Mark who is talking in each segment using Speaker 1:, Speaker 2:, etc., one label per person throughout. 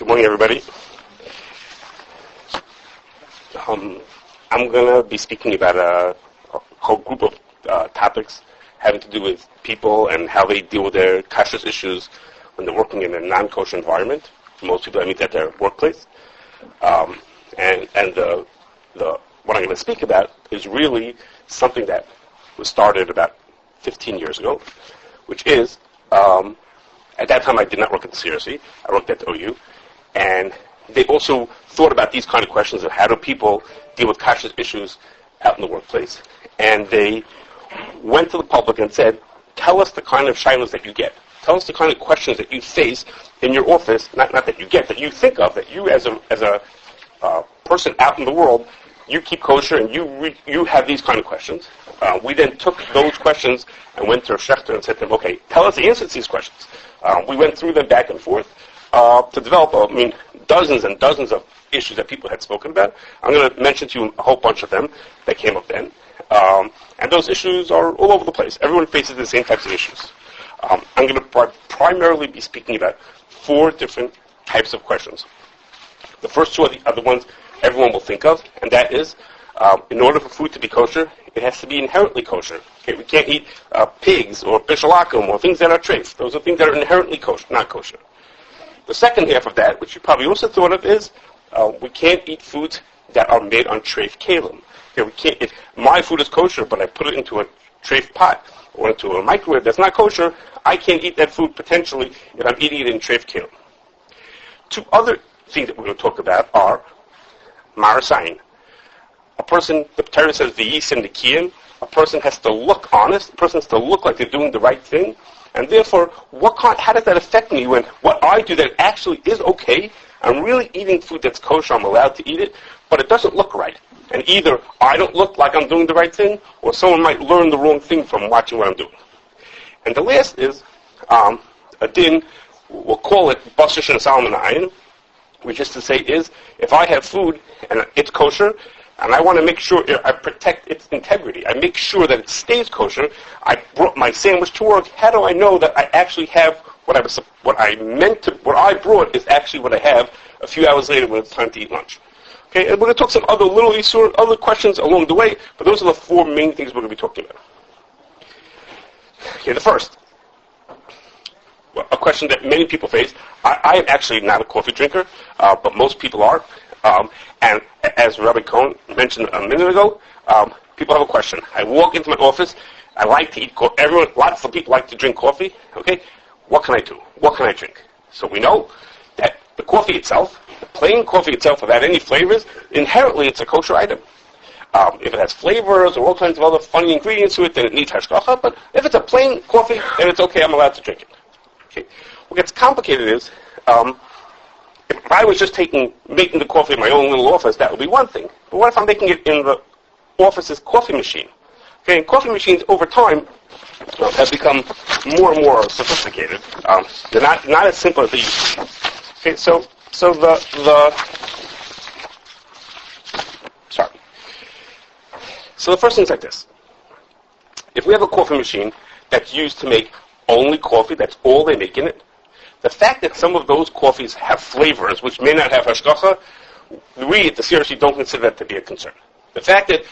Speaker 1: morning, everybody. I'm going to be speaking about a whole group of topics having to do with people and how they deal with their Kashrus issues when they're working in a non-kosher environment. For most people, I mean at their workplace. And what I'm going to speak about is really something that was started about 15 years ago, which is, at that time I did not work at the CRC, I worked at the OU, and they also thought about these kind of questions of how do people deal with Kashrus issues out in the workplace. And they went to the public and said, tell us the kind of shilas that you get. Tell us the kind of questions that you face in your office, not that you get, that you think of, that you as a person out in the world, you keep kosher and you have these kind of questions. We then took those questions and went to a shechter and said to them, okay, tell us the answers to these questions. We went through them back and forth to develop, dozens and dozens of issues that people had spoken about. I'm going to mention to you a whole bunch of them that came up then. And those issues are all over the place. Everyone faces the same types of issues. I'm going to primarily be speaking about 4 different types of questions. The first 2 are the ones everyone will think of, and that is, in order for food to be kosher, it has to be inherently kosher. Okay, we can't eat pigs or bishalakum or things that are treif. Those are things that are inherently kosher, not kosher. The second half of that, which you probably also thought of, is we can't eat foods that are made on treif kalim. Okay, we can't. If my food is kosher, but I put it into a treif pot or into a microwave that's not kosher, I can't eat that food potentially if I'm eating it in treif kalim. 2 other things that we're going to talk about are maras ayin. A person, the Cafeteria says v'yis and nikiyim. A person has to look honest. A person has to look like they're doing the right thing. And therefore, how does that affect me when what I do that actually is okay, I'm really eating food that's kosher, I'm allowed to eat it, but it doesn't look right. And either I don't look like I'm doing the right thing, or someone might learn the wrong thing from watching what I'm doing. And the last is a din, we'll call it Basar, shenisalem, ayin, which is to say is, if I have food and it's kosher, and I want to make sure I protect its integrity, I make sure that it stays kosher, I brought my sandwich to work, how do I know that I actually have what I brought is actually what I have a few hours later when it's time to eat lunch? Okay, and we're going to talk some other other questions along the way, but those are the 4 main things we're going to be talking about. Okay, the first, a question that many people face. I am actually not a coffee drinker, but most people are. And as Rabbi Cohen mentioned a minute ago, people have a question. I walk into my office. I like to eat coffee. Lots of people like to drink coffee. Okay, what can I do? What can I drink? So we know that the coffee itself, the plain coffee itself without any flavors, inherently it's a kosher item. If it has flavors or all kinds of other funny ingredients to it, then it needs hashgacha. But if it's a plain coffee, then it's okay. I'm allowed to drink it. Okay. What gets complicated is, if I was just making the coffee in my own little office, that would be one thing. But what if I'm making it in the office's coffee machine? Okay, and coffee machines over time have become more and more sophisticated. They're not as simple as they used to be. Okay, so the first thing is like this. If we have a coffee machine that's used to make only coffee, that's all they make in it, the fact that some of those coffees have flavors which may not have hashgacha, we at the CRC don't consider that to be a concern. The fact that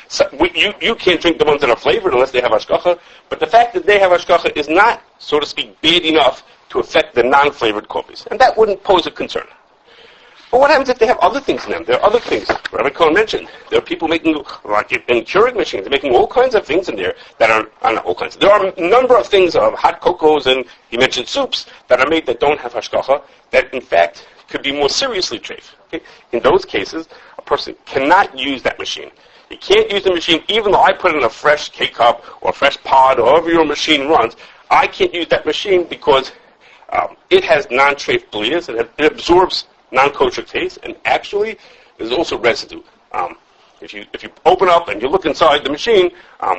Speaker 1: you can't drink the ones that are flavored unless they have hashgacha, but the fact that they have hashgacha is not, so to speak, bad enough to affect the non-flavored coffees. And that wouldn't pose a concern. But what happens if they have other things in them? There are other things. Rabbi Cohen mentioned, there are people making, like in Keurig machines, they're making all kinds of things in there that are, not all kinds. There are a number of things of hot cocos and he mentioned soups that are made that don't have hashgacha, that in fact could be more seriously treif. Okay? In those cases, a person cannot use that machine. You can't use the machine, even though I put in a fresh K-cup or a fresh pod or however your machine runs, I can't use that machine because it has non-treif bleeders, it absorbs non-kosher taste, and actually there's also residue. If you open up and you look inside the machine,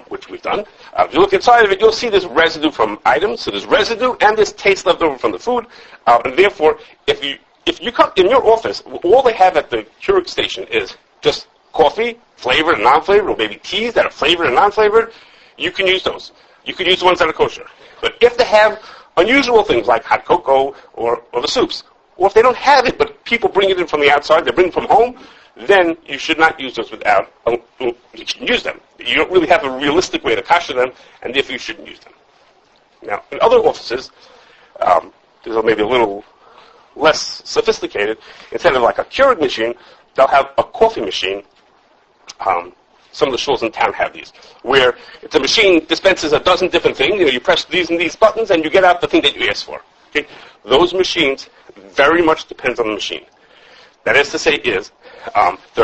Speaker 1: which we've done, if you look inside of it, you'll see this residue from items. So there's residue and there's taste left over from the food, and therefore, if you come in your office, all they have at the Keurig station is just coffee, flavored and non-flavored, or maybe teas that are flavored and non-flavored. You can use those. You can use the ones that are kosher. But if they have unusual things like hot cocoa or the soups, or if they don't have it, but people bring it in from the outside, they bring it from home, then you should not use those without, you can use them. You don't really have a realistic way to kasher them, and therefore you shouldn't use them. Now, in other offices, these are maybe a little less sophisticated. Instead of like a Keurig machine, they'll have a coffee machine. Some of the shuls in town have these, where it's a machine dispenses a dozen different things. You press these and these buttons, and you get out the thing that you asked for. Okay? Those machines very much depends on the machine. That is to say, there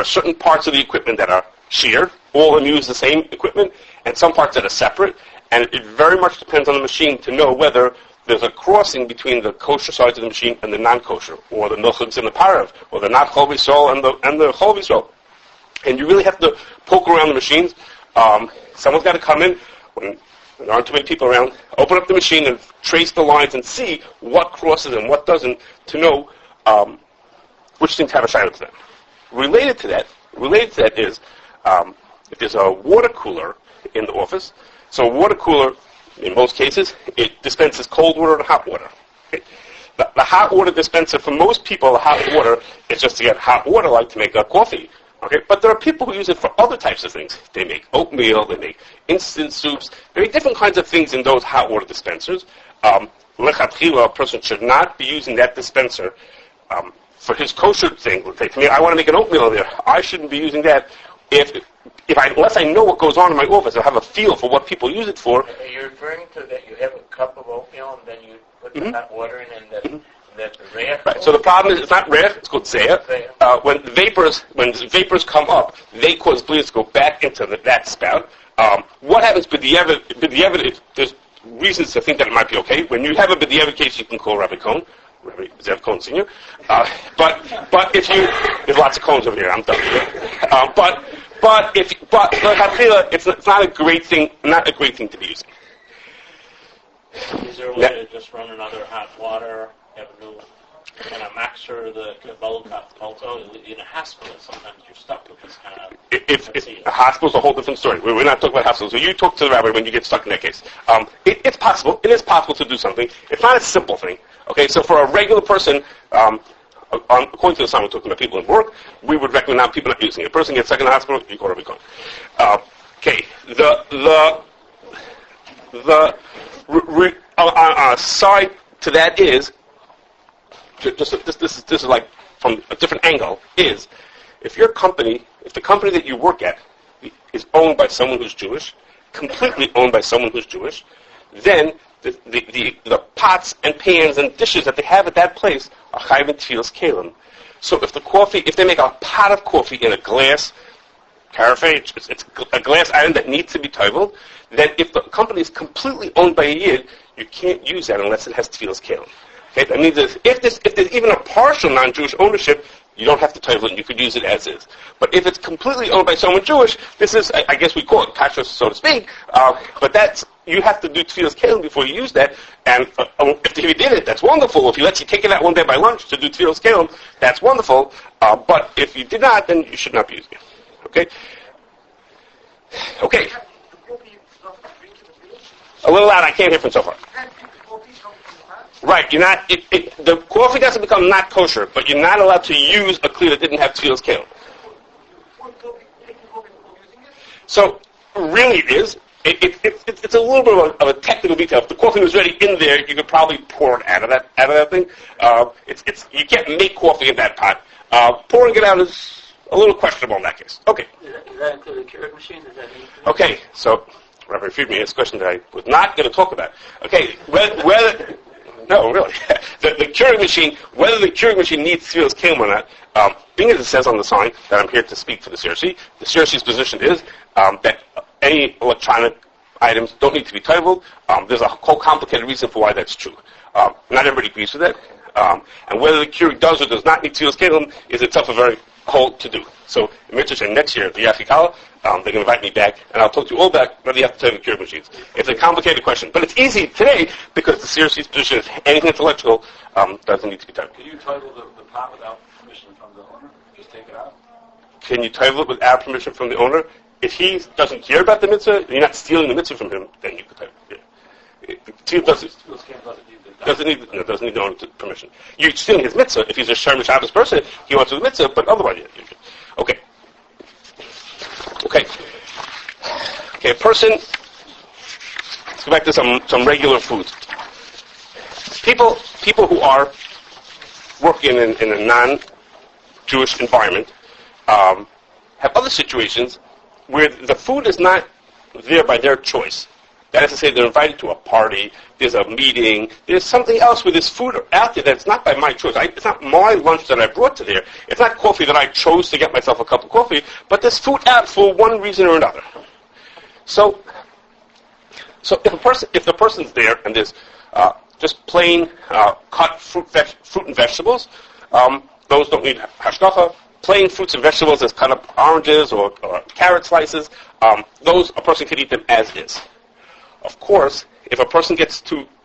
Speaker 1: are certain parts of the equipment that are shared. All of them use the same equipment, and some parts that are separate. And it very much depends on the machine to know whether there's a crossing between the kosher sides of the machine and the non-kosher, or the nochugs and the parav, or the not chol v'yisrael and the chol v'yisrael. And you really have to poke around the machines. Someone's got to come in when there aren't too many people around, open up the machine and trace the lines and see what crosses and what doesn't to know which things have a shayla to them. Related to that is if there's a water cooler in the office. So a water cooler, in most cases, it dispenses cold water and hot water. Okay? The hot water dispenser, for most people, the hot water is just to get hot water, like to make a coffee. Okay? But there are people who use it for other types of things. They make oatmeal, they make instant soups. There are different kinds of things in those hot water dispensers. Lechatchila, a person should not be using that dispenser for his kosher thing. To me, I want to make an oatmeal there. I shouldn't be using that unless I know what goes on in my office. I have a feel for what people use it for.
Speaker 2: Are you referring to that you have a cup of oatmeal and then you put the hot water in and that the reach?
Speaker 1: Right. So the problem is it's not reach, it's called zeh. When vapors come up, they cause bleeds to go back into that spout. What happens b'diavad? There's reasons to think that it might be okay. When you have a b'diavad case, you can call Rabbi Cohn. Rabbi Zev Cohn Sr. But if there's lots of cones over here, I'm done. It's not a great thing. Not a great thing to be using.
Speaker 2: Is there a way to just run another hot water, have a new kind of mixer, the bowl also? In a hospital, sometimes you're stuck with this kind of.
Speaker 1: If a hospital's a whole different story. We're not talking about hospitals. So you talk to the rabbi when you get stuck in that case. It's possible. It is possible to do something. It's not a simple thing. Okay, so for a regular person, according to the sign we're talking about people in work, we would recommend not people not using it. A person gets stuck in the hospital, you go to Rabbi Cohn. Okay, the side to that is this is like from a different angle is if the company that you work at is owned by someone who's Jewish, completely owned by someone who's Jewish, then the pots and pans and dishes that they have at that place are chayv and tefillas kelim. So if they make a pot of coffee in a glass carafe, it's a glass item that needs to be toveled, then if the company is completely owned by a yid, you can't use that unless it has tefillas kelim. Okay, that means that if there's even a partial non-Jewish ownership, you don't have to title it, and you could use it as is. But if it's completely owned by someone Jewish, this is, I guess we call it Kashrus, so to speak, but you have to do tefillas kelim before you use that, and if you did it, that's wonderful. If he lets you take it out one day by lunch to do tefillas kelim, that's wonderful, but if you did not, then you should not be using it. Okay? Okay. A little loud, I can't hear from so far. Right, the coffee doesn't become not kosher, but you're not allowed to use a kli that didn't have tefillas kelim. So, really it is. It's a little bit of a technical detail. If the coffee was already in there, you could probably pour it out of that thing. You can't make coffee in that pot. Pouring it out is a little questionable in that case. Okay.
Speaker 2: Does that include a Keurig machine?
Speaker 1: Okay, so Rabbi Friedman asked a question that I was not going to talk about. Okay, no, really. the Keurig machine, whether the Keurig machine needs tefillas kelim or not, being as it says on the sign that I'm here to speak for the CRC's position is that any electronic items don't need to be titled. There's a whole complicated reason for why that's true. Not everybody agrees with that. And whether the Keurig does or does not need tefillas kelim is itself a very whole to do. So, in Mitzvah next year, the Yafikala, they're going to invite me back, and I'll talk to you all about whether you have to tell the Keurig machines. It's a complicated question, but it's easy today because the CRC's position is anything that's electrical doesn't need to be titled.
Speaker 3: Can you title the pot without permission from the owner? Just take it out?
Speaker 1: Can you title it without permission from the owner? If he doesn't care about the mitzvah, you're not stealing the mitzvah from him, then you could title it. Doesn't need no permission. You're stealing his mitzvah. If he's a Sherm Shabbos person, he wants his mitzvah, but otherwise, okay. A person. Let's go back to some regular foods. People who are working in a non-Jewish environment have other situations where the food is not there by their choice. That is to say, they're invited to a party, there's a meeting, there's something else where there's food out there that's not by my choice. It's not my lunch that I brought to there. It's not coffee that I chose to get myself a cup of coffee, but there's food out for one reason or another. So if the person's there and there's just plain cut fruit and vegetables, those don't need hashgacha. Plain fruits and vegetables as cut up oranges or carrot slices, those a person can eat them as is. Of course, if a person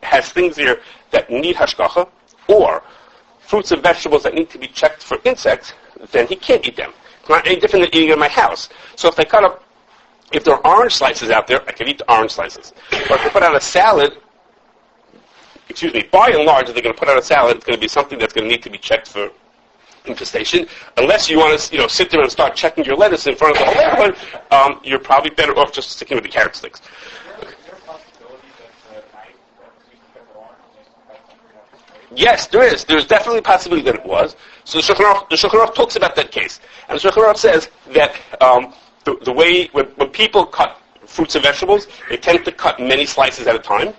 Speaker 1: has things there that need hashgacha, or fruits and vegetables that need to be checked for insects, then he can't eat them. It's not any different than eating in my house. So if there are orange slices out there, I can eat the orange slices. But if they put out a salad, by and large, if they're going to put out a salad, it's going to be something that's going to need to be checked for infestation. Unless you want to, sit there and start checking your lettuce in front of the whole neighborhood, you're probably better off just sticking with the carrot sticks. Yes, there is. There's definitely a possibility that it was. So the Shulchan Aruch talks about that case. And the Shulchan Aruch says that the way, when people cut fruits and vegetables, they tend to cut many slices at a time.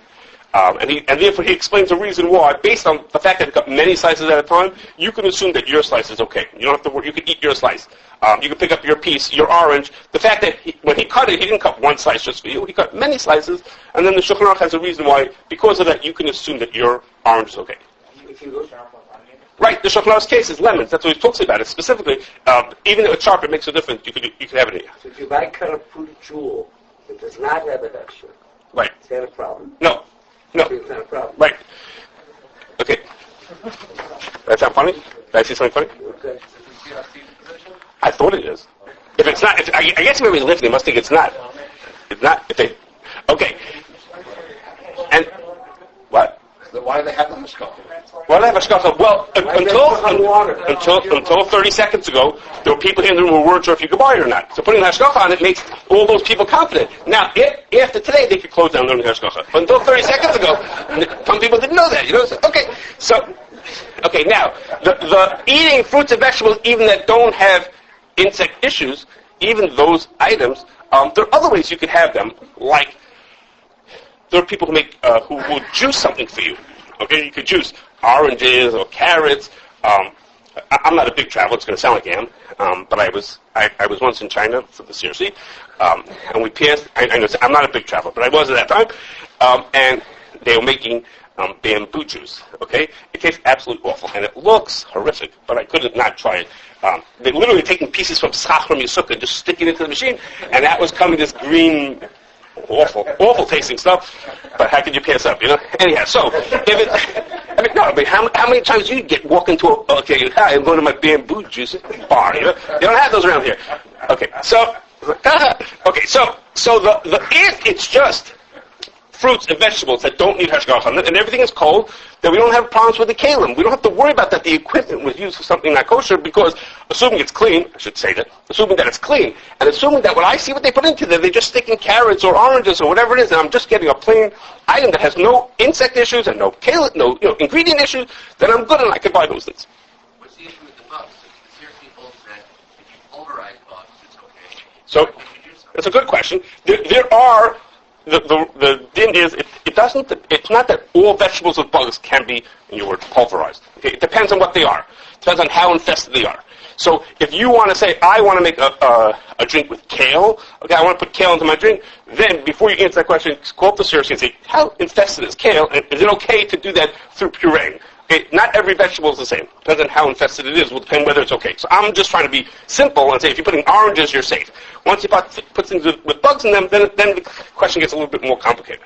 Speaker 1: And therefore he explains the reason why, based on the fact that he cut many slices at a time, you can assume that your slice is okay. You don't have to worry. You can eat your slice. You can pick up your piece, your orange. The fact that when he cut it, he didn't cut one slice just for you. He cut many slices, and then the Shulchan Aruch has a reason why, because of that, you can assume that your orange is okay. Right, the Shulchan Aruch's case is lemons. That's what he talks about it specifically. Even though it's sharp, it makes a difference. You could have it here.
Speaker 4: So if you buy cut up fruit jewel that does not have an extra,
Speaker 1: right,
Speaker 4: is that a problem?
Speaker 1: No.
Speaker 4: It's not a problem.
Speaker 1: Right. Okay. That sound funny? Did I see something funny?
Speaker 4: Okay.
Speaker 1: I thought it is. If it's not, I guess where we live, they must think it's not. It's not. Okay. And what?
Speaker 3: Then why do they have the hashgacha?
Speaker 1: Why do they have hashgacha? Well, until 30 seconds ago, there were people here in the room who weren't sure if you could buy it or not. So putting hashgacha on it makes all those people confident. Now, after today, they could close down learning hashgacha. But until 30 seconds ago, some people didn't know that. Okay. Now the eating fruits and vegetables, even that don't have insect issues, even those items, there are other ways you could have them. Like there are people who will juice something for you. Okay, you could juice oranges or carrots. I'm not a big traveler. It's going to sound like I am, but I was once in China for the CRC, and we passed. I'm not a big traveler, but I was at that time, and they were making bamboo juice. Okay, it tastes absolutely awful, and it looks horrific, but I couldn't not try it. They literally taking pieces from Sachram Yisukah, just sticking it into the machine, and that was coming this green. Awful tasting stuff, but how could you pass up, Anyhow, so, how many times do you walk into I'm going to my bamboo juice bar, They don't have those around here. So if it's just fruits and vegetables that don't need hashgacha, and everything is cold, then we don't have problems with the kalim. We don't have to worry about that the equipment was used for something not kosher, because assuming it's clean, assuming that it's clean, and assuming that when I see what they put into there, they're just sticking carrots or oranges or whatever it is, and I'm just getting a plain item that has no insect issues and no kalim, no ingredient issues, then I'm good and I can buy those things.
Speaker 5: What's the issue with the bugs? Is there people that if you pulverize bugs, it's okay?
Speaker 1: So that's a good question. There are. The din is it's not that all vegetables with bugs can be, in your word, pulverized. Okay? It depends on what they are. It depends on how infested they are. So if you want to say, I want to make a drink with kale, I want to put kale into my drink, then before you answer that question, call up the CRC and say, how infested is kale, and is it okay to do that through pureeing? Okay, not every vegetable is the same. Depends on how infested it is. Will depend whether it's okay. So I'm just trying to be simple and say if you're putting oranges, you're safe. Once you put things with bugs in them, then the question gets a little bit more complicated.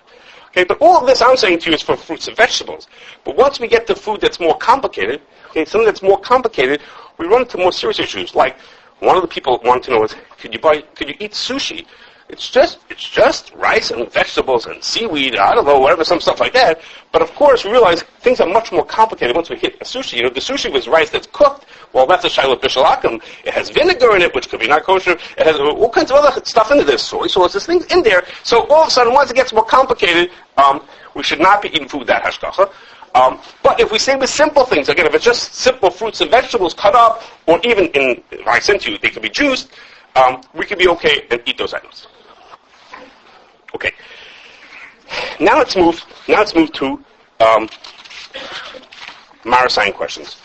Speaker 1: Okay, but all of this I'm saying to you is for fruits and vegetables. But once we get to food that's more complicated, something that's more complicated, we run into more serious issues. Like one of the people wanted to know is, could you eat sushi It's just rice and vegetables and seaweed, I don't know, whatever, some stuff like that. But of course, we realize things are much more complicated once we hit a sushi. The sushi was rice that's cooked. Well, that's a shayla b'shalakim. It has vinegar in it, which could be not kosher. It has all kinds of other stuff in it. There's soy sauce, there's things in there. So all of a sudden, once it gets more complicated, we should not be eating food that hashgacha. But if we say with simple things, again, if it's just simple fruits and vegetables cut up, or even in, if I sent you, they could be juiced, we could be okay and eat those items. Okay. Now let's move to Marasayan questions.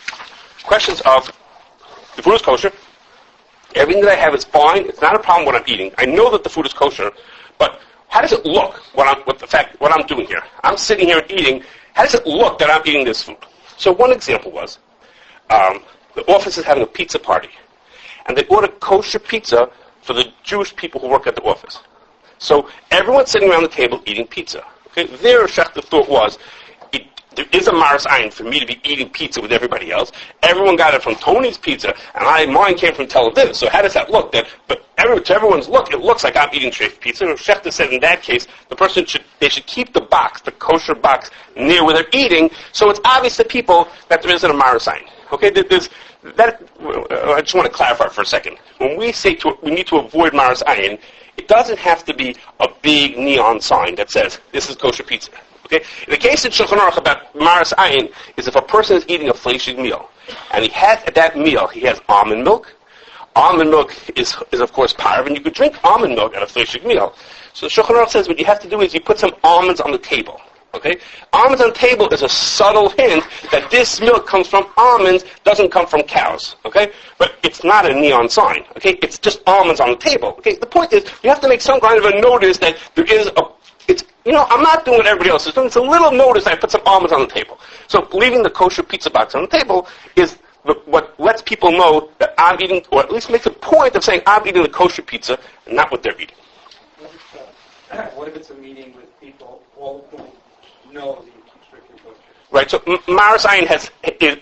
Speaker 1: Questions of, the food is kosher, everything that I have is fine, it's not a problem what I'm eating. I know that the food is kosher, but how does it look what I'm doing here? I'm sitting here and eating, how does it look that I'm eating this food? So one example was, the office is having a pizza party, and they ordered kosher pizza for the Jewish people who work at the office. So everyone's sitting around the table eating pizza. Okay, their shechta thought was, there is a maras ayin for me to be eating pizza with everybody else. Everyone got it from Tony's Pizza, and mine came from Tel Aviv. So how does that look? To everyone's look, it looks like I'm eating treif pizza. Shechta said in that case, they should keep the box, the kosher box, near where they're eating, so it's obvious to people that there isn't a maras ayin. Okay, I just want to clarify for a second. When we say we need to avoid maras ayin, it doesn't have to be a big neon sign that says, this is kosher pizza. Okay? The case in Shulchan Aruch about maras ayin is if a person is eating a fleshig meal, and at that meal, he has almond milk. Almond milk is of course parv, and you could drink almond milk at a fleshig meal. So Shulchan Aruch says what you have to do is you put some almonds on the table. Okay? Almonds on the table is a subtle hint that this milk comes from almonds, doesn't come from cows. Okay? But it's not a neon sign. Okay? It's just almonds on the table. Okay? The point is, you have to make some kind of a notice that there is I'm not doing what everybody else is doing. It's a little notice that I put some almonds on the table. So leaving the kosher pizza box on the table is what lets people know that I'm eating, or at least makes a point of saying I'm eating the kosher pizza and not what they're eating.
Speaker 6: What if it's a meeting with people, all of whom know that you keep strictly kosher?
Speaker 1: Right, so maras ayin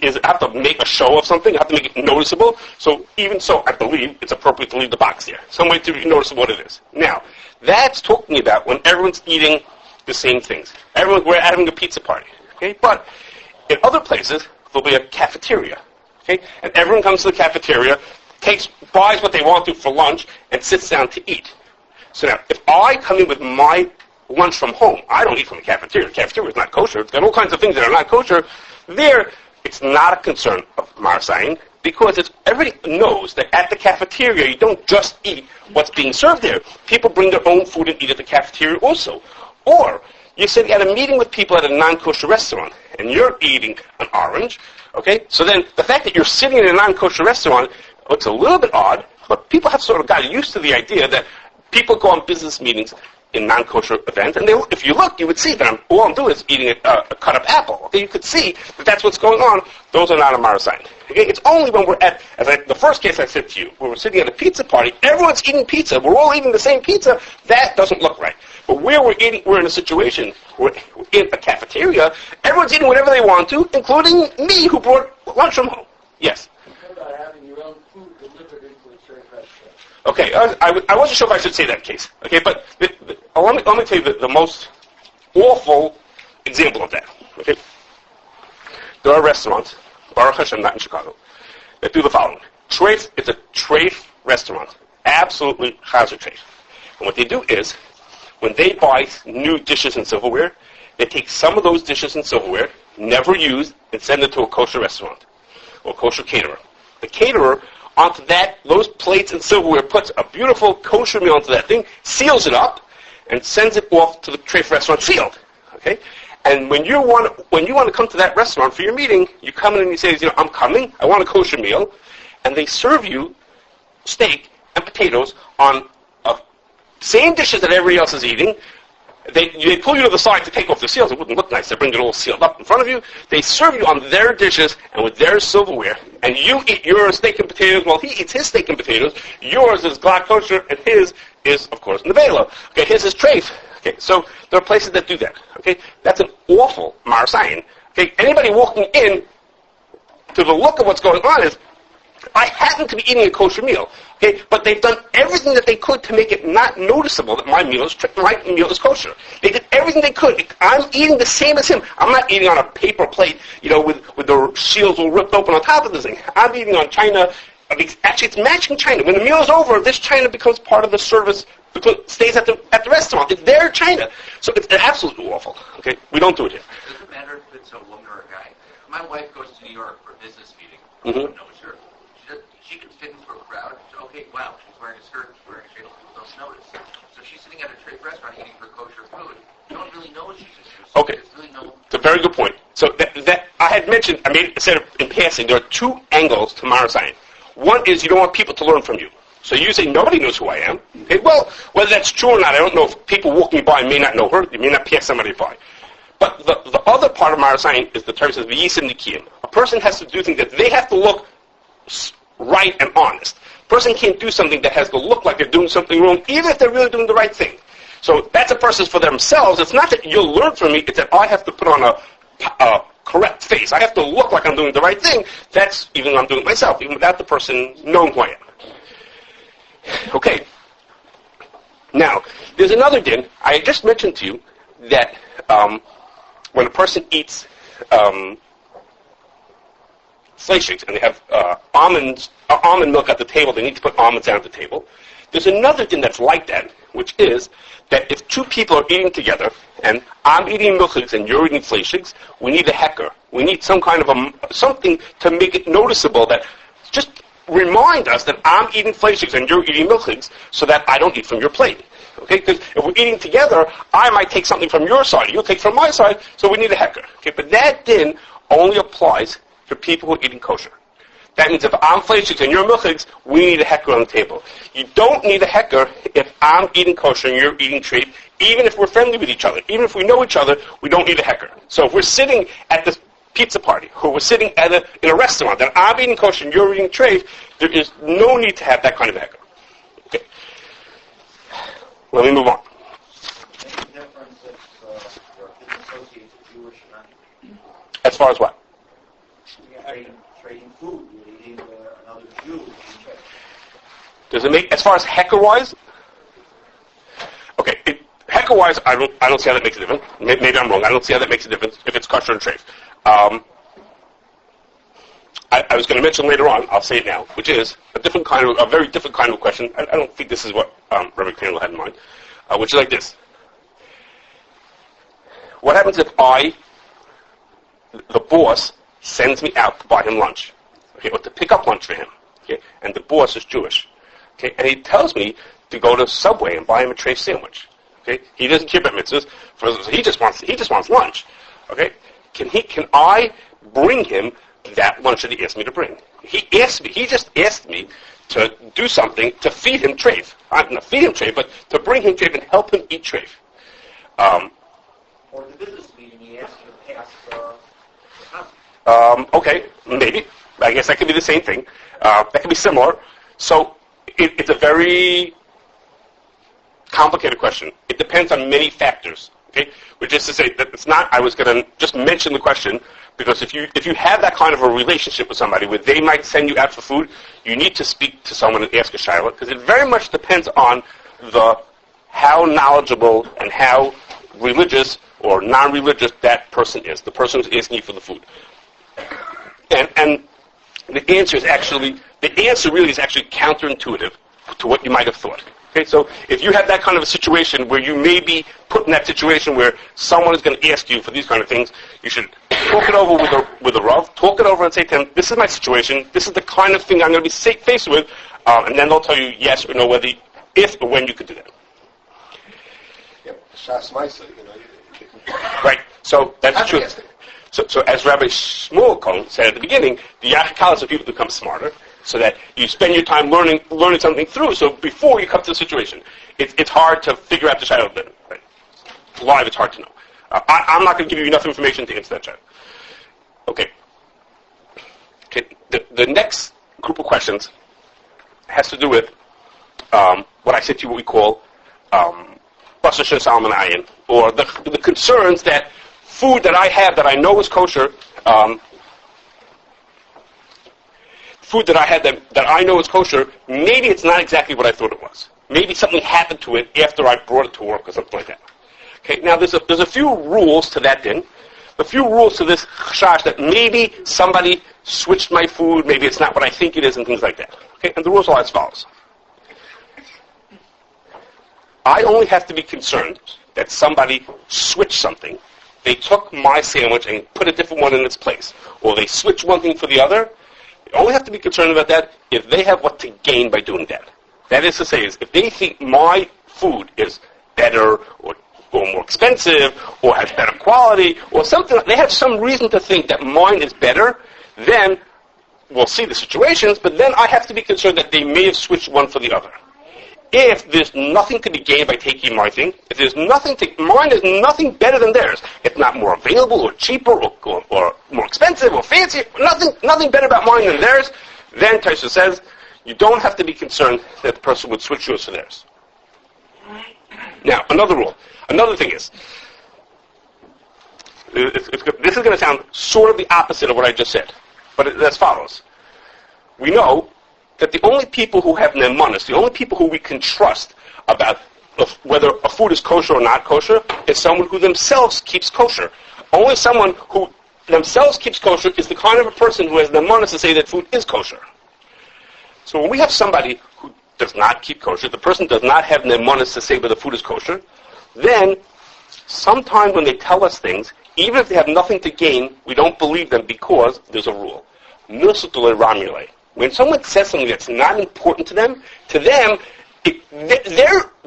Speaker 1: is have to make a show of something, have to make it noticeable. So even so, I believe it's appropriate to leave the box there. Some way to be noticeable what it is. Now, that's talking about when everyone's eating the same things. We're having a pizza party. Okay, but in other places there'll be a cafeteria. Okay, and everyone comes to the cafeteria, buys what they want to for lunch, and sits down to eat. So now, if I come in with my lunch from home, I don't eat from the cafeteria. The cafeteria is not kosher. It's got all kinds of things that are not kosher. There, it's not a concern of maras ayin, because everybody knows that at the cafeteria, you don't just eat what's being served there. People bring their own food and eat at the cafeteria also. Or, you're sitting at a meeting with people at a non-kosher restaurant, and you're eating an orange, okay? So then, the fact that you're sitting in a non-kosher restaurant looks a little bit odd, but people have sort of gotten used to the idea that people go on business meetings in non-kosher events, and if you look, you would see that all I'm doing is eating a cut-up apple. Okay, you could see that that's what's going on. Those are not a maras ayin. Okay, it's only when we're at, the first case I said to you, when we're sitting at a pizza party, everyone's eating pizza, we're all eating the same pizza, that doesn't look right. But where we're in a situation, we're in a cafeteria, everyone's eating whatever they want to, including me who brought lunch from home. Yes?
Speaker 4: What about having your own food delivered into a church restaurant?
Speaker 1: Okay, I wasn't sure if I should say that case. Okay, but let me tell you the most awful example of that. Okay, there are restaurants, Baruch Hashem, not in Chicago, that do the following. Treif, it's a treif restaurant, absolutely chazer treif. And what they do is, when they buy new dishes and silverware, they take some of those dishes and silverware, never used, and send it to a kosher restaurant or kosher caterer. The caterer, onto those plates and silverware, puts a beautiful kosher meal onto that thing, seals it up, and sends it off to the treif restaurant sealed. Okay? And when you want to come to that restaurant for your meeting, you come in and you say, I'm coming, I want a kosher meal, and they serve you steak and potatoes on same dishes that everybody else is eating. They pull you to the side to take off the seals. It wouldn't look nice. They bring it all sealed up in front of you. They serve you on their dishes and with their silverware. And you eat your steak and potatoes while he eats his steak and potatoes. Yours is glad kosher and his is, of course, nevela. Okay, his is treif. Okay, so there are places that do that. Okay, that's an awful maras ayin. Okay, anybody walking in to the look of what's going on is, I happen to be eating a kosher meal. Okay, but they've done everything that they could to make it not noticeable that my meal is kosher. They did everything they could. I'm eating the same as him. I'm not eating on a paper plate, with the shields all ripped open on top of the thing. I'm eating on china. Actually, it's matching china. When the meal is over, this china becomes part of the service. Because it stays at the restaurant. It's their china. So it's absolutely awful. Okay, we don't do it here.
Speaker 5: Does it matter if it's a woman or a guy? My wife goes to New York for a business meeting.
Speaker 1: Mm-hmm.
Speaker 5: Knows her. She can fit into a crowd. Okay, wow, she's wearing a skirt, she's wearing a shadel, people don't notice. So she's sitting at a restaurant eating her kosher food. You don't really know what she's just using.
Speaker 1: Okay. It's a very good point. So that I had mentioned, I said in passing, there are two angles to Marasayan. One is you don't want people to learn from you. So you say, nobody knows who I am. Okay, well, whether that's true or not, I don't know. If people walking by may not know her, they may not pass somebody by. But the other part of Marasayan is the term says, v'yisim nikiyim. A person has to do things that they have to look right and honest. A person can't do something that has to look like they're doing something wrong, even if they're really doing the right thing. So that's a person for themselves. It's not that you'll learn from me, it's that I have to put on a correct face. I have to look like I'm doing the right thing. That's even when I'm doing it myself, even without the person knowing who I am. Okay. Now, there's another din. I had just mentioned to you that when a person eats fleischigs and they have almond milk at the table, they need to put almonds down at the table. There's another thing that's like that, which is that if two people are eating together, and I'm eating milchigs and you're eating fleischigs, we need a hecker. We need some kind of something to make it noticeable that just remind us that I'm eating fleischigs and you're eating milchigs so that I don't eat from your plate. Okay, because if we're eating together, I might take something from your side, you'll take from my side, so we need a hecker. Okay, but that din only applies to people who are eating kosher. That means if I'm fleischigs and you're milchigs, we need a hecker on the table. You don't need a hecker if I'm eating kosher and you're eating treif, even if we're friendly with each other. Even if we know each other, we don't need a hecker. So if we're sitting at this pizza party, or we're sitting in a restaurant, and I'm eating kosher and you're eating treif, there is no need to have that kind of a hecker. Okay. Let me move on.
Speaker 4: Any difference if your associates are Jewish or not?
Speaker 1: As far as what?
Speaker 4: Trading food, you're eating another Jew.
Speaker 1: Does it make, as far as hecker-wise? Okay, hecker-wise, I don't see how that makes a difference. Maybe I'm wrong. I don't see how that makes a difference if it's kosher and treif. I was going to mention later on, I'll say it now, which is a very different kind of question. I don't think this is what Rabbi Crandall had in mind, which is like this. What happens if the boss sends me out to buy him lunch, okay, or to pick up lunch for him, okay, and the boss is Jewish, okay, and he tells me to go to Subway and buy him a treif sandwich, okay? He doesn't care about mitzvahs. He just wants lunch, okay? Can I bring him that lunch that he asked me to bring? He just asked me to do something to feed him treif. Not feed him treif, but to bring him treif and help him eat treif.
Speaker 4: Or the business meeting, he asked you to pass
Speaker 1: okay, maybe. I guess that could be the same thing. That could be similar. So it's a very complicated question. It depends on many factors. Okay, which is to say that it's not. I was going to just mention the question because if you have that kind of a relationship with somebody where they might send you out for food, you need to speak to someone and ask a shayla because it very much depends on how knowledgeable and how religious or non-religious that person is. The person who's asking you for the food, and the answer really is actually counterintuitive to what you might have thought. Okay, so if you have that kind of a situation where you may be put in that situation where someone is going to ask you for these kind of things, you should talk it over with a Rav, talk it over and say to him, this is my situation, this is the kind of thing I'm going to be faced with, and then they'll tell you yes or no if or when you could do that. Right, so that's true. So as Rabbi Shmuel Cohen said at the beginning, the Yachakal is for people to become smarter, so that you spend your time learning something through. So before you come to the situation, it's hard to figure out the child. Right? Live, it's hard to know. I'm not going to give you enough information to answer that child. Okay. The next group of questions has to do with what I said to you, what we call Basar, shenisalem, ayin, or the concerns that food that I have that I know is kosher. food that I had that I know is kosher, maybe it's not exactly what I thought it was. Maybe something happened to it after I brought it to work or something like that. Okay, now there's a few rules to that din. A few rules to this chash that maybe somebody switched my food, maybe it's not what I think it is, and things like that. Okay, and the rules are as follows. I only have to be concerned that somebody switched something. They took my sandwich and put a different one in its place. Or they switched one thing for the other. I only have to be concerned about that if they have what to gain by doing that. That is to say, if they think my food is better or more expensive or has better quality or something, they have some reason to think that mine is better, then we'll see the situations, but then I have to be concerned that they may have switched one for the other. If there's nothing to be gained by taking my thing, if there's nothing mine is nothing better than theirs. It's not more available or cheaper or more expensive or fancy. Nothing better about mine than theirs. Then Kashrus says, you don't have to be concerned that the person would switch yours for theirs. Now, another rule. Another thing is, this is going to sound sort of the opposite of what I just said, but it's as follows. We know that the only people who have nemanis, the only people who we can trust about whether a food is kosher or not kosher, is someone who themselves keeps kosher. Only someone who themselves keeps kosher is the kind of a person who has nemanis to say that food is kosher. So when we have somebody who does not keep kosher, the person does not have nemanis to say whether the food is kosher, then sometimes when they tell us things, even if they have nothing to gain, we don't believe them because there's a rule. When someone says something that's not important to them, they're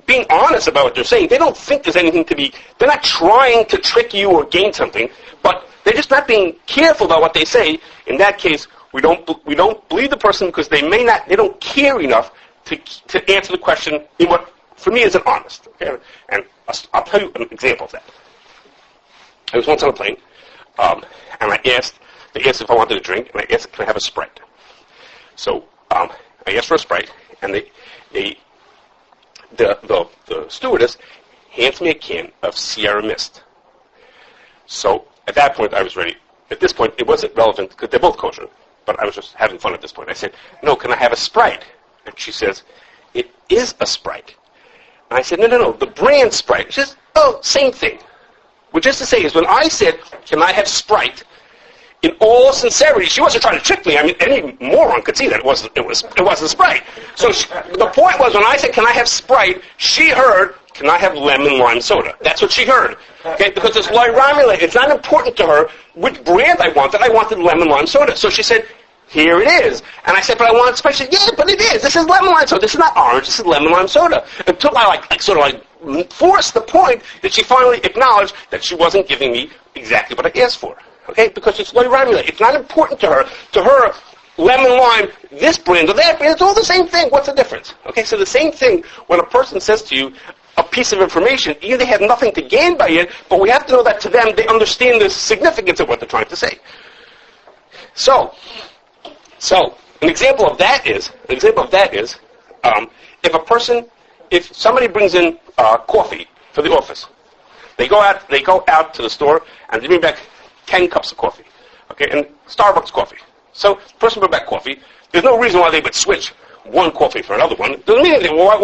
Speaker 1: being honest about what they're saying. They don't think there's anything to be, they're not trying to trick you or gain something, but they're just not being careful about what they say. In that case, we don't believe the person because they don't care enough to answer the question in what, for me, isn't honest. Okay? And I'll tell you an example of that. I was once on a plane, and they asked if I wanted a drink, and I asked, can I have a Sprite? So I asked for a Sprite, and the stewardess hands me a can of Sierra Mist. So at that point, I was ready. At this point, it wasn't relevant because they're both kosher, but I was just having fun at this point. I said, no, can I have a Sprite? And she says, it is a Sprite. And I said, no, the brand Sprite. She says, oh, same thing. Which is to say is when I said, can I have Sprite, in all sincerity, she wasn't trying to trick me. I mean, any moron could see that it wasn't Sprite. So the point was when I said, can I have Sprite, she heard, can I have lemon lime soda? That's what she heard. Okay, because it's loy-ramule. It's not important to her which brand I wanted. I wanted lemon lime soda. So she said, here it is. And I said, but I want Sprite. She said, yeah, but it is. This is lemon lime soda. This is not orange. This is lemon lime soda. Until I forced the point that she finally acknowledged that she wasn't giving me exactly what I asked for. Okay, because it's loy-ramule. It's not important to her. To her, lemon lime, this brand or that brand, it's all the same thing. What's the difference? Okay, so the same thing when a person says to you a piece of information, either they have nothing to gain by it, but we have to know that to them they understand the significance of what they're trying to say. So an example of that is, if somebody brings in coffee for the office, they go out to the store and they bring back 10 cups of coffee, okay, and Starbucks coffee. So the person bring back coffee. There's no reason why they would switch one coffee for another one. Doesn't mean anything. Why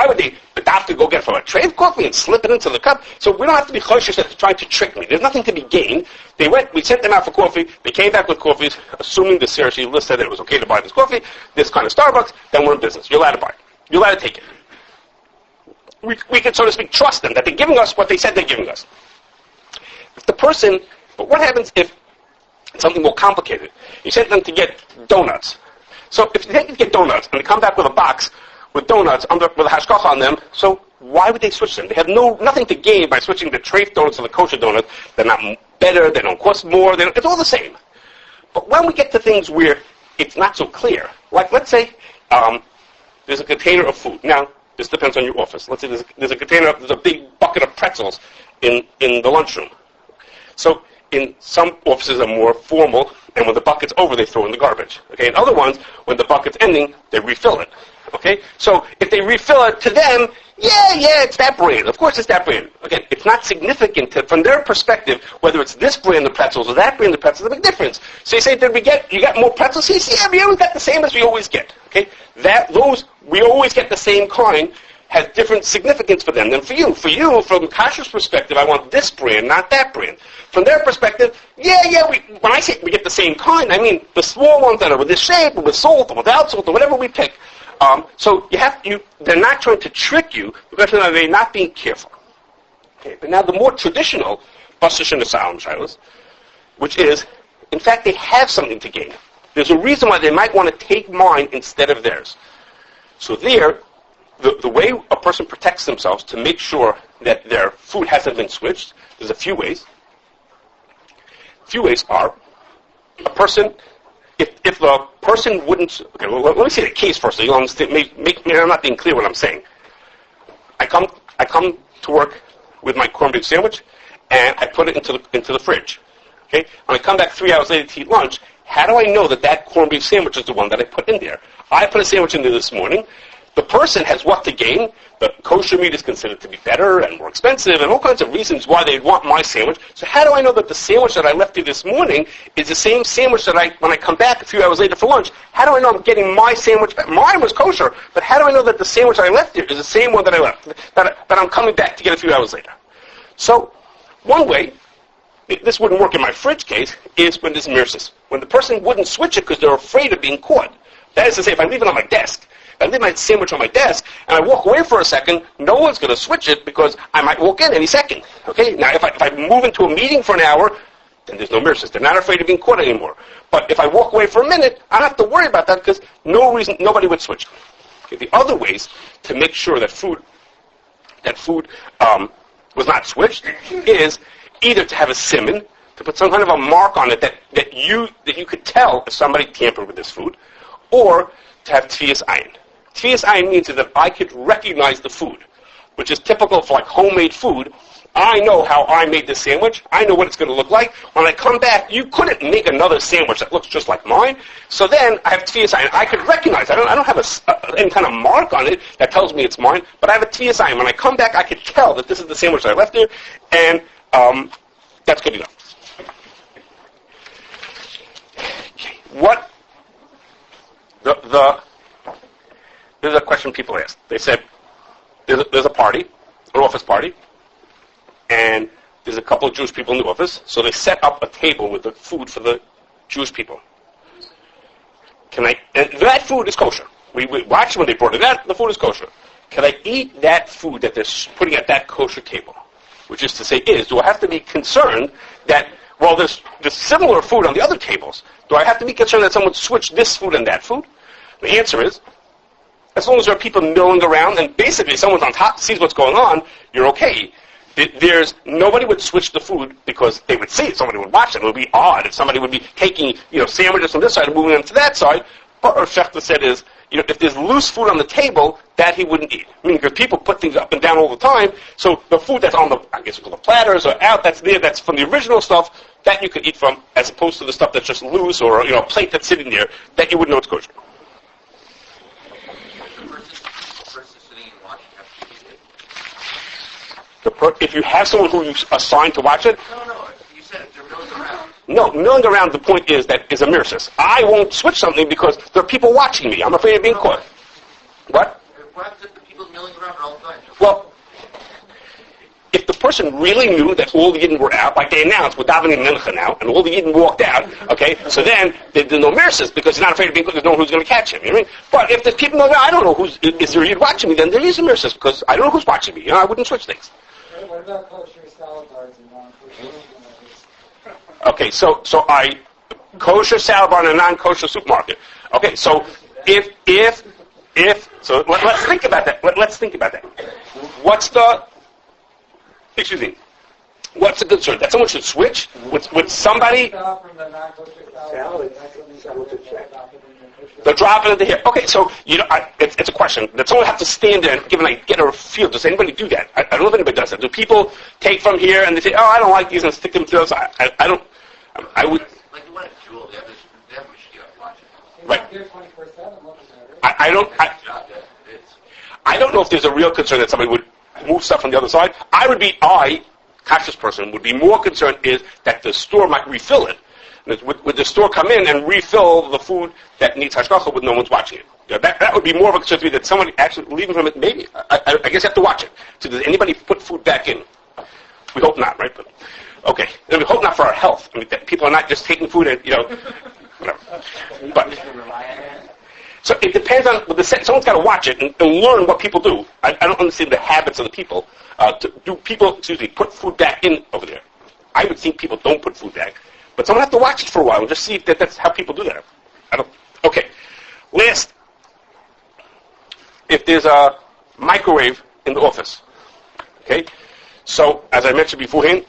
Speaker 1: would they have to go get from a tray of coffee and slip it into the cup? So we don't have to be cautious that they're trying to trick me. There's nothing to be gained. We sent them out for coffee. They came back with coffees, assuming the CRC list said that it was okay to buy this coffee, this kind of Starbucks, then we're in business. You're allowed to buy it. You're allowed to take it. We can, so to speak, trust them that they're giving us what they said they're giving us. But what happens if it's something more complicated? You sent them to get donuts. So if they take to get donuts and they come back with a box with donuts with a hashkacha on them, so why would they switch them? They have nothing to gain by switching the treif donuts to the kosher donuts. They're not better. They don't cost more. It's all the same. But when we get to things where it's not so clear, like let's say there's a container of food. Now, this depends on your office. Let's say there's a big bucket of pretzels in the lunchroom. So in some offices are more formal, and when the bucket's over, they throw in the garbage. Okay, in other ones, when the bucket's ending, they refill it. Okay, so if they refill it, to them, yeah, it's that brand. Of course it's that brand. Again, it's not significant from their perspective whether it's this brand of pretzels or that brand of pretzels. There's a big difference. So you say, you got more pretzels? He says, yeah, we always got the same as we always get. Okay, we always get the same kind has different significance for them than for you. For you, from Kashrus' perspective, I want this brand, not that brand. From their perspective, when I say we get the same kind, I mean the small ones that are with this shape, or with salt, or without salt, or whatever we pick. So they're not trying to trick you, the question is they're not being careful. Okay, but now the more traditional Basar shenisalem shilas, which is, in fact, they have something to gain. There's a reason why they might want to take mine instead of theirs. So there, the way a person protects themselves to make sure that their food hasn't been switched, there's a few ways. Few ways are, a person, if the person wouldn't, okay, well, let me say the case first so you'll understand, maybe I'm not being clear what I'm saying. I come to work with my corned beef sandwich, and I put it into the fridge. Okay? When I come back 3 hours later to eat lunch, how do I know that corned beef sandwich is the one that I put in there? I put a sandwich in there this morning. The person has what to gain. The kosher meat is considered to be better and more expensive, and all kinds of reasons why they'd want my sandwich. So how do I know that the sandwich that I left here this morning is the same sandwich that when I come back a few hours later for lunch? How do I know I'm getting my sandwich back? Mine was kosher, but how do I know that the sandwich I left here is the same one that I left, that I'm coming back to get a few hours later? So one way, this wouldn't work in my fridge case, is when there's mirrors. When the person wouldn't switch it because they're afraid of being caught. That is to say, if I leave it on my desk, I leave my sandwich on my desk, and I walk away for a second, no one's going to switch it because I might walk in any second. Okay? Now, if I move into a meeting for an hour, then there's no mirrors. They're not afraid of being caught anymore. But if I walk away for a minute, I don't have to worry about that because nobody would switch. Okay? The other ways to make sure that food was not switched is either to have a simon, to put some kind of a mark on it that you could tell if somebody tampered with this food, or to have ayin. Ayin means that I could recognize the food, which is typical for like homemade food. I know how I made this sandwich. I know what it's going to look like. When I come back, you couldn't make another sandwich that looks just like mine. So then I have ayin. I could recognize. I don't have any kind of mark on it that tells me it's mine, but I have ayin. When I come back, I could tell that this is the sandwich that I left here, and that's good enough. Okay. What? There's a question people asked. They said, there's a party, an office party, and there's a couple of Jewish people in the office, so they set up a table with the food for the Jewish people. And that food is kosher. We watched when they brought it out, the food is kosher. Can I eat that food that they're putting at that kosher table? Which is to say do I have to be concerned that, well, there's similar food on the other tables. Do I have to be concerned that someone switched this food and that food? The answer is, as long as there are people milling around and basically someone's on top sees what's going on, you're okay. Nobody would switch the food because they would see it. Somebody would watch it. It would be odd if somebody would be taking sandwiches from this side and moving them to that side. But what Shechta said is, if there's loose food on the table, that he wouldn't eat. I mean, because people put things up and down all the time, so the food that's on the platters or out, that's there, that's from the original stuff, that you could eat from, as opposed to the stuff that's just loose or a plate that's sitting there, that you wouldn't know it's kosher. If you have someone who you assigned to watch it?
Speaker 5: No. You said they're milling around.
Speaker 1: No, milling around, the point is a mirror. I won't switch something because there are people watching me. I'm afraid of being caught. What?
Speaker 5: What happens if the people milling around all the time?
Speaker 1: Well, if the person really knew that all the Yidden were out, like they announced, we're davening Mincha now, and all the Yidden walked out, okay, so then there's no mirrors because he's not afraid of being caught, there's no one who's going to catch him, you know what I mean? But if there's people, I don't know is there a Yid watching me, then there is a mirrors because I don't know who's watching me. I wouldn't switch things.
Speaker 6: What about kosher salad bars and non-kosher?
Speaker 1: Okay, so I kosher salad bar in a non-kosher supermarket. Okay, so if let's think about that. Let's think about that. What's the concern? That someone should switch? Would somebody? They're dropping it here. Okay, so it's a question that someone have to stand there and get a feel. Does anybody do that? I don't know if anybody does that. Do people take from here and they say, "Oh, I don't like these," and stick them to those? I don't. I would.
Speaker 5: Like the one at Jewel, they have a machine watching.
Speaker 1: Right.
Speaker 6: Not there 24/7 looking at it.
Speaker 1: I don't know if there's a real concern that somebody would move stuff from the other side. Kashrus person, would be more concerned is that the store might refill it. Would the store come in and refill the food that needs hashgacha with no one's watching it? That would be more of a concern to me that someone actually leaving from it. Maybe I guess you have to watch it. So does anybody put food back in? We hope not, right? But okay, and we hope not for our health. I mean, that people are not just taking food and whatever. But so it depends on someone's got to watch it and learn what people do. I don't understand the habits of the people. Do people put food back in over there? I would think people don't put food back. But someone has to watch it for a while and just see if that's how people do that. Okay. Last, if there's a microwave in the office, okay. So as I mentioned beforehand,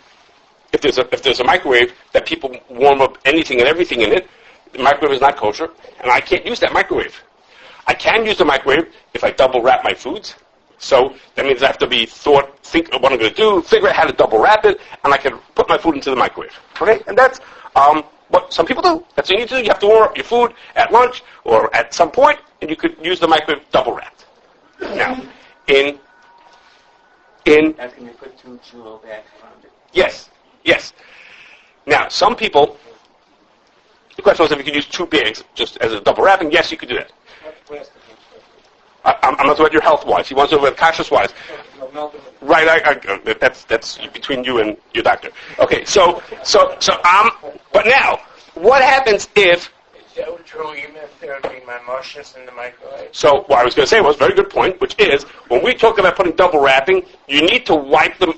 Speaker 1: if there's a microwave that people warm up anything and everything in it, the microwave is not kosher, and I can't use that microwave. I can use the microwave if I double wrap my foods. So that means I have to think of what I'm going to do, figure out how to double wrap it, and I can put my food into the microwave. Okay, and that's what some people do. That's what you need to do. You have to warm up your food at lunch or at some point, and you could use the microwave double wrapped. Now, in
Speaker 7: That's when you put 2 kilo bags around it.
Speaker 1: yes. Now, some people. The question was if you could use 2 bags just as a double wrapping. Yes, you could do that. I'm not talking about your health-wise. He wants to know about Kashrus-wise. Right, that's between you and your doctor. Okay, but now, what happens if...
Speaker 7: Is that true even if there would be mimosas in the microwave?
Speaker 1: So, what I was going to say was a very good point, which is, when we talk about putting double wrapping, you need to wipe the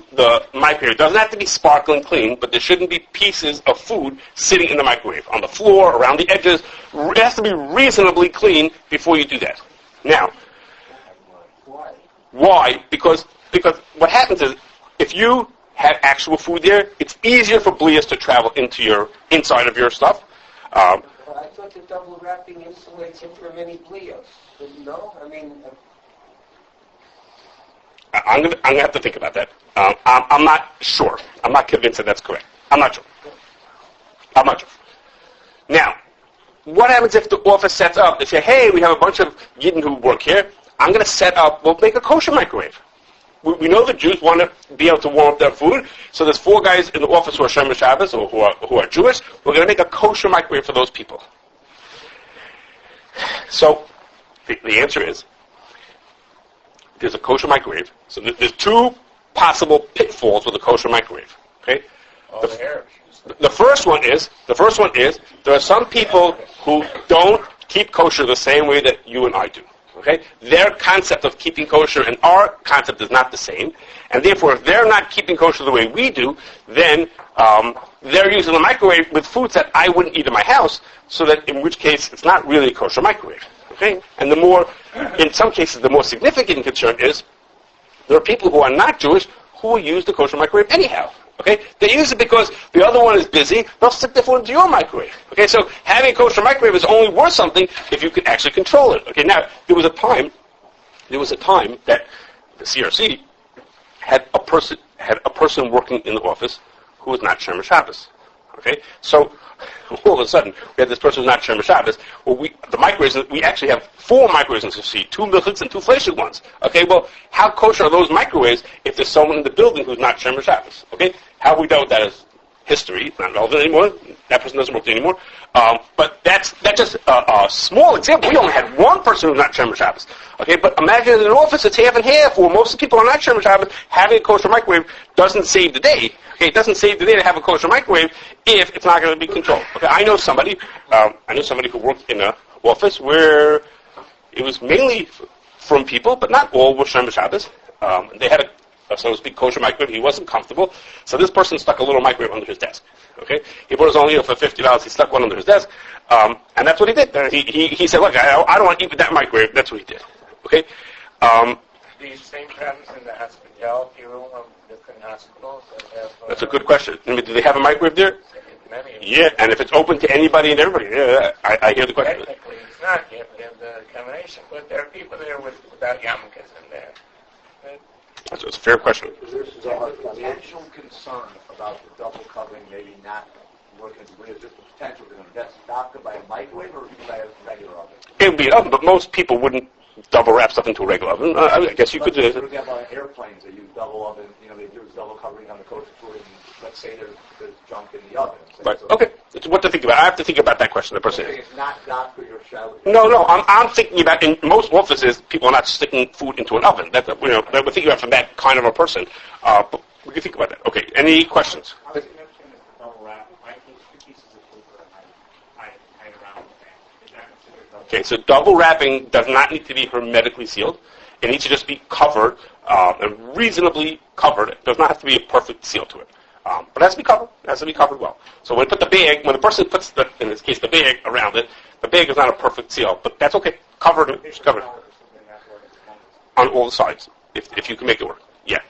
Speaker 1: microwave. It doesn't have to be sparkling clean, but there shouldn't be pieces of food sitting in the microwave, on the floor, around the edges. It has to be reasonably clean before you do that. Now, why? Because what happens is, if you have actual food there, it's easier for blias to travel into your inside of your stuff.
Speaker 8: I thought the double wrapping insulates him from any blias. No, I mean.
Speaker 1: I'm gonna have to think about that. I'm not sure. I'm not convinced that that's correct. I'm not sure. Now, what happens if the office sets up? They say, hey, we have a bunch of Yidden who work here. I'm going to set up, we'll make a kosher microwave. We know the Jews want to be able to warm up their food, so there's 4 guys in the office who are Shomer Shabbos or who are Jewish. We're going to make a kosher microwave for those people. So the answer is, there's a kosher microwave. So there's 2 possible pitfalls with a kosher microwave. Okay. The first one is there are some people who don't keep kosher the same way that you and I do. Okay? Their concept of keeping kosher and our concept is not the same, and therefore, if they're not keeping kosher the way we do, then they're using a microwave with foods that I wouldn't eat in my house. So that, in which case, it's not really a kosher microwave. Okay? And in some cases, the more significant concern is there are people who are not Jewish who will use the kosher microwave anyhow. Okay? They use it because the other one is busy. They'll stick their food into your microwave. Okay? So having a kosher microwave is only worth something if you can actually control it. Okay? Now, there was a time that the CRC had a person working in the office who was not Shomer Shabbos. Okay? So all of a sudden, we had this person who's not Shomer Shabbos. Well, we actually have 4 microwaves in CFC, 2 milchiks and 2 fleshig ones. Okay, well, how kosher are those microwaves if there's someone in the building who's not Shomer Shabbos? Okay, how we dealt with that is history. It's not relevant anymore. That person doesn't work there anymore. But that's just a small example. We only had 1 person who's not Shomer Shabbos. Okay, but imagine in an office it's half and half, where most of the people are not Shomer Shabbos. Having a kosher microwave doesn't save the day. Okay, it doesn't save the day to have a kosher microwave if it's not going to be controlled. Okay, I know somebody who worked in an office where it was mainly from people, but not all were Shomer Shabbos. They had a, so to speak, kosher microwave. He wasn't comfortable, so this person stuck a little microwave under his desk. Okay, he bought his own for $50. He stuck one under his desk, and that's what he did. He said, "Look, I don't want to eat with that microwave." That's what he did. Okay.
Speaker 7: These same problems in the hospitality room of different hospitals that have...
Speaker 1: That's a good question. I mean, do they have a microwave there?
Speaker 7: Many of them.
Speaker 1: Yeah, and if it's open to anybody and everybody, yeah, I hear the question.
Speaker 7: Technically, it's not. You have to have the combination, but there are people there without yarmulkes in there.
Speaker 1: That's a fair question.
Speaker 4: There's a potential concern about the double covering maybe not
Speaker 3: Would it just the potential for them? That's adopted by a microwave or by a regular oven?
Speaker 1: It would be an oven, but most people wouldn't double wrap stuff into a regular oven. I guess you could do
Speaker 3: For
Speaker 1: it.
Speaker 3: example, on airplanes, they use double oven. They do double covering on the kosher food, and let's say there's junk in the oven.
Speaker 1: Right. Okay. It's what to think about. I have to think about that question. The person.
Speaker 3: It's not for your shower.
Speaker 1: No. I'm thinking about in most offices, people are not sticking food into an oven. That we're thinking about from that kind of a person. But we can think about that. Okay. Any questions? Okay, so double wrapping does not need to be hermetically sealed. It needs to just be covered, and reasonably covered. It does not have to be a perfect seal to it. But it has to be covered. It has to be covered well. So when the person puts in this case, the bag around it, the bag is not a perfect seal, but that's okay. Covered. On all the sides, if you can make it work. Yeah.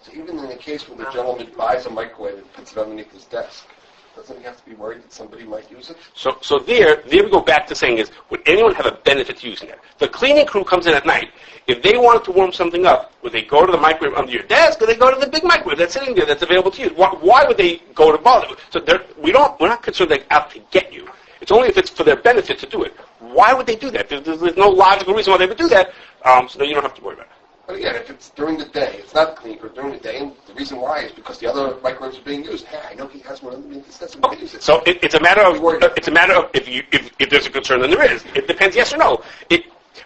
Speaker 9: So even in the case where the gentleman buys a microwave and puts it underneath his desk, doesn't he have to be worried that somebody might use it?
Speaker 1: So there we go back to saying is, would anyone have a benefit to using it? The cleaning crew comes in at night. If they wanted to warm something up, would they go to the microwave under your desk, or they go to the big microwave that's sitting there that's available to use? Why would they go to bother? So we're not concerned they're out to get you. It's only if it's for their benefit to do it. Why would they do that? There's no logical reason why they would do that, so that you don't have to worry about it.
Speaker 9: But again, if it's during the day, it's not clean for during the day, and the reason why is because the other microwaves are being used. Hey, I know he has one underneath his desk.
Speaker 1: Okay. So it's a matter of if there's a concern, then there is. It depends, yes or no.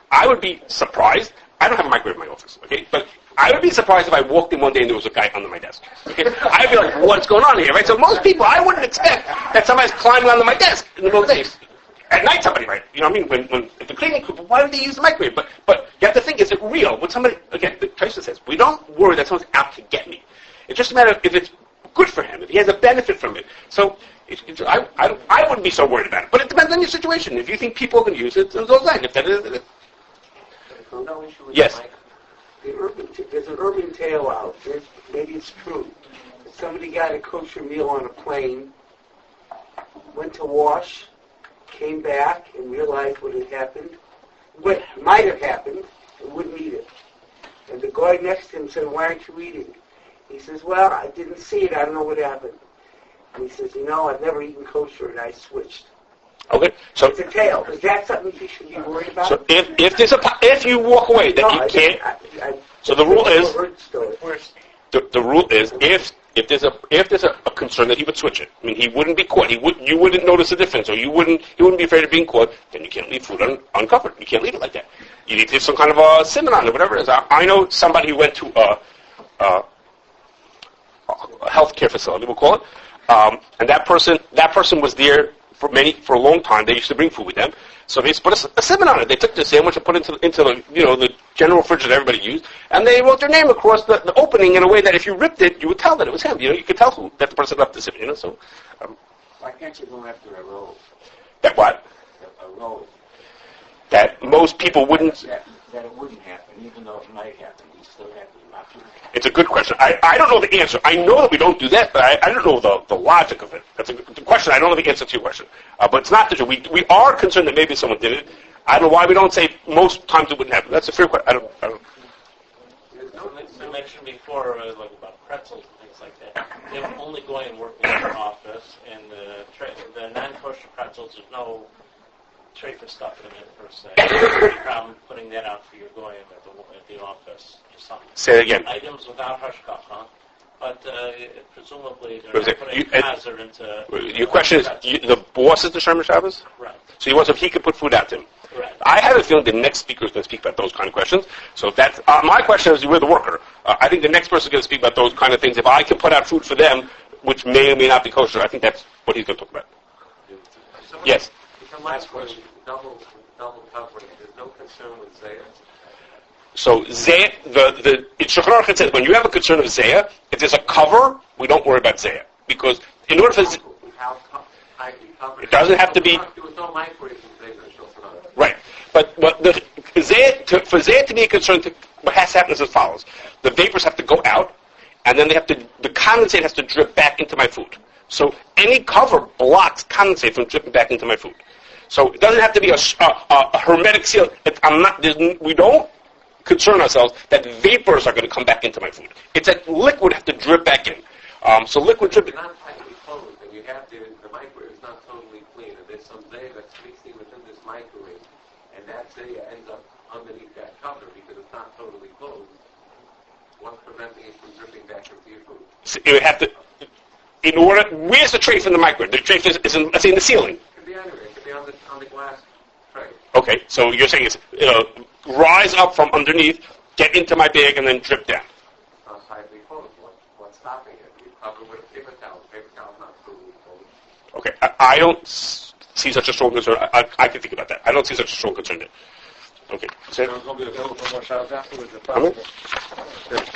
Speaker 1: I would be surprised. I don't have a microwave in my office, okay? But I would be surprised if I walked in one day and there was a guy under my desk. Okay? I'd be like, what's going on here, right? So most people, I wouldn't expect that somebody's climbing onto my desk in the middle of the day. At night, somebody might. You know what I mean? When if the cleaning crew, why would they use the microwave? But you have to think, is it real? When somebody, again, the Kashrus says, we don't worry that someone's out to get me. It's just a matter of if it's good for him, if he has a benefit from it. So I wouldn't be so worried about it. But it depends on your situation. If you think people are going to use it, those lines. If that is,
Speaker 8: No issue with
Speaker 1: yes.
Speaker 8: There's an urban tale out. Maybe it's true. Somebody got a kosher meal on a plane, went to wash, came back and realized what had happened, what might have happened, and wouldn't eat it. And the guy next to him said, "Why aren't you eating?" He says, "Well, I didn't see it. I don't know what happened." And he says, I've never eaten kosher, and I switched.
Speaker 1: Okay, so
Speaker 8: it's a tale. Is that something you should be worried about?
Speaker 1: So if you walk away, then you can't. So the rule is the rule is if there's a concern that he would switch it. I mean, he wouldn't be caught. You wouldn't notice a difference, or he wouldn't be afraid of being caught. Then you can't leave food uncovered. You can't leave it like that. You need to have some kind of a simon on it, whatever it is. I know somebody who went to a healthcare facility, we'll call it, and that person was there for a long time. They used to bring food with them, so they put a simon on it. They took the sandwich and put it into the general fridge that everybody used, and they wrote their name across the opening in a way that if you ripped it, you would tell that it was him. You could tell that the person left the simon. So
Speaker 4: why can't you go after a roll?
Speaker 1: That what?
Speaker 4: A roll.
Speaker 1: That most people wouldn't.
Speaker 4: That it wouldn't happen, even though it might happen. You still have to not do it.
Speaker 1: It's a good question. I don't know the answer. I know that we don't do that, but I don't know the logic of it. That's a good question. I don't know the answer to your question. But it's not the truth. We are concerned that maybe someone did it. I don't know why we don't say most times it wouldn't happen. That's a fair question. I don't.
Speaker 2: You mentioned before like about pretzels and things like that. They would only go in and work in your office, and the non-kosher pretzels, there's no trafer stuff in it per se. No problem putting that out for your goyim at the office. Some
Speaker 1: Say it again.
Speaker 2: Items without hashkafa, but presumably they're not putting hazard into.
Speaker 1: Your question is the boss is the Shomer Shabbos?
Speaker 2: Right.
Speaker 1: So he wants if he could put food out to him.
Speaker 2: Right.
Speaker 1: I have a feeling the next speaker is going to speak about those kind of questions. So if that's my question is, you're the worker. I think the next person is going to speak about those kind of things. If I can put out food for them, which may or may not be kosher, I think that's what he's going to talk about. Yes.
Speaker 4: Last question. Double covering. There's no concern with Zayah.
Speaker 1: So Zayah, the Shulchan Aruch says when you have a concern of Zayah, if there's a cover, we don't worry about Zayah because in order for it doesn't have to be right. But for Zayah to be a concern, what has to happen is as follows: the vapors have to go out, and then the condensate has to drip back into my food. So any cover blocks condensate from dripping back into my food. So it doesn't have to be a hermetic seal. We don't concern ourselves that vapors are going to come back into my food. It's that liquid has to drip back in. So liquid dripping.
Speaker 4: Not tightly closed, and you have the
Speaker 10: there's some Zaya that's mixing within this microwave, and that Zaya ends up underneath that cover because it's not totally closed, what's preventing it from dripping back into your food?
Speaker 1: So you have to, where's the tray from the microwave? The tray is in, let's say, in the ceiling.
Speaker 10: It could be anywhere. It could be on the glass tray.
Speaker 1: Okay, so you're saying it's, rise up from underneath, get into my bag, and then drip down.
Speaker 10: It's not tightly closed. What's stopping it? You cover it with a paper towel. Paper towel's not totally closed.
Speaker 1: Okay, I don't see such a strong concern. I can think about that. I don't see such a strong concern there. Okay,
Speaker 7: So it's going to be available for more shots afterwards if
Speaker 1: Come in.
Speaker 7: possible.